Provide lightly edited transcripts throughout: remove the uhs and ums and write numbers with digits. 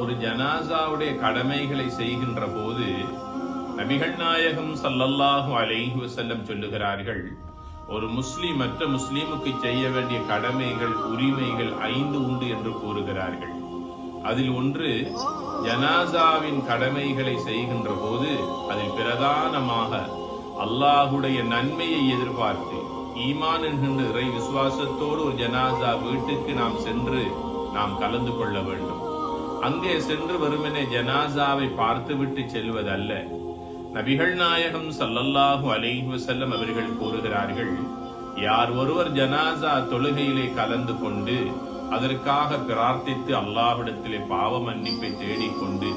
ஒரு ஜனாசாவுடைய கடமைகளை செய்கின்ற போது நபிகள் நாயகம் ஸல்லல்லாஹு அலைஹி வஸல்லம் சொல்லுகிறார்கள், ஒரு முஸ்லிம் மற்ற முஸ்லிமுக்கு செய்ய வேண்டிய கடமைகள் உரிமைகள் 5 உண்டு என்று கூறுகிறார்கள். அதில் ஒன்று, ஜனாசாவின் கடமைகளை செய்கின்ற போது அதில் பிரதானமாக அல்லாஹுடைய நன்மையை எதிர்பார்த்து ஈமான் என்கின்ற இறை விசுவாசத்தோடு ஒரு ஜனாசா வீட்டுக்கு நாம் சென்று நாம் கலந்து கொள்ள வேண்டும். அங்கே சென்று வெறுமனே ஜனாசாவை பார்த்துவிட்டு செல்வதல்ல. நபிகள் நாயகம் ஸல்லல்லாஹு அலைஹி வஸல்லம் அவர்கள் கூறுகிறார்கள், யார் ஒருவர் ஜனாசா தொழுகையிலே கலந்து கொண்டு அதற்காக பிரார்த்தித்து அல்லாஹ்விடத்திலே பாவ மன்னிப்பை தேடிக்கொண்டு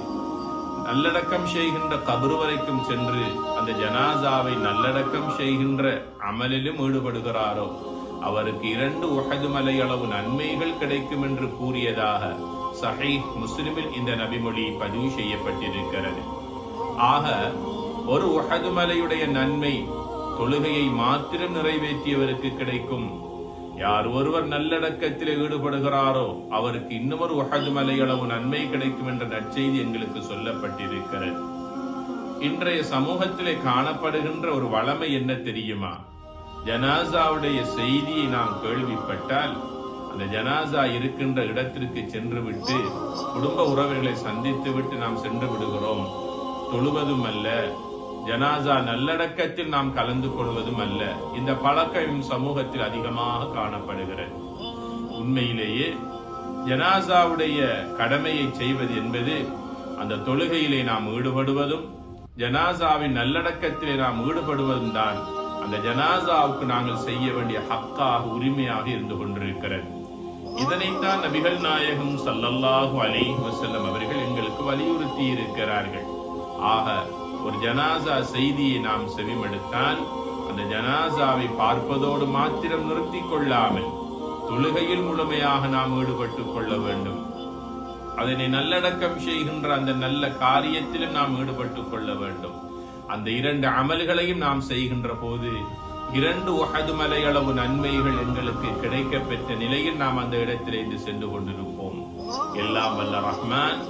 நல்லடக்கம் செய்கின்ற கபர் வரைக்கும் சென்று அந்த ஜனாசாவை நல்லடக்கம் செய்கின்ற அமலிலும் ஈடுபடுகிறாரோ அவருக்கு 2 உஹது மலை அளவு நன்மைகள் கிடைக்கும் என்று கூறியதாக சஹீஹ் முஸ்லிமில் இந்த நபிமொழி பதிவு செய்யப்பட்டிருக்கிறது. ஆக ஒரு உஹது மலையுடைய நன்மை தொழுகையை மாத்திரம் நிறைவேற்றியவருக்கு கிடைக்கும். யார் ஒருவர் நல்லடக்கத்தில் ஈடுபடுகிறாரோ அவருக்கு இன்னொரு உஹது மலை அளவு நன்மை கிடைக்கும் என்ற நற்செய்தி எங்களுக்கு சொல்லப்பட்டிருக்கிறது. இன்றைய சமூகத்திலே காணப்படுகின்ற ஒரு வளமை என்ன தெரியுமா? ஜனாசாவுடைய செய்தியை நாம் கேள்விப்பட்டால் அந்த ஜனாசா இருக்கின்ற இடத்திற்கு சென்று விட்டு குடும்ப உறவுகளை சந்தித்து விட்டு நாம் சென்று விடுகிறோம். தொழுவதும் அல்ல, ஜனாசா நல்லடக்கத்தில் நாம் கலந்து கொள்வதும் அல்ல. இந்த பழக்கம் சமூகத்தில் அதிகமாக காணப்படுகிறது. உண்மையிலேயே ஜனாசாவுடைய கடமையை செய்வது என்பது அந்த தொழுகையிலே நாம் ஈடுபடுவதும் ஜனாசாவின் நல்லடக்கத்திலே நாம் ஈடுபடுவதும் தான் அந்த ஜனாசாவுக்கு நாங்கள் செய்ய வேண்டிய ஹக்காக உரிமையாக இருந்து கொண்டிருக்கிறது. இதனைத்தான் நபிகள் நாயகம் ஸல்லல்லாஹு அலைஹி வஸல்லம் அவர்கள் எங்களுக்கு வலியுறுத்தி இருக்கிறார்கள். ஆக ஒரு ஜனாசா செய்தியை நாம் செவிமடுத்தால் அந்த ஜனாசாவை பார்ப்பதோடு மாத்திரம் நிறுத்திக் கொள்ளாமல் தொழுகையில் முழுமையாக நாம் ஈடுபட்டுக் கொள்ள வேண்டும். அதனை நல்லடக்கம் செய்கின்ற அந்த நல்ல காரியத்திலும் நாம் ஈடுபட்டுக் கொள்ள வேண்டும். அந்த 2 அமல்களையும் நாம் செய்கின்ற போது 2 உஹது மலை அளவு நன்மைகள் எங்களுக்கு கிடைக்க பெற்ற நிலையில் நாம் அந்த இடத்திலிருந்து சென்று கொண்டிருப்போம். எல்லாம் வல்ல ரஹ்மான்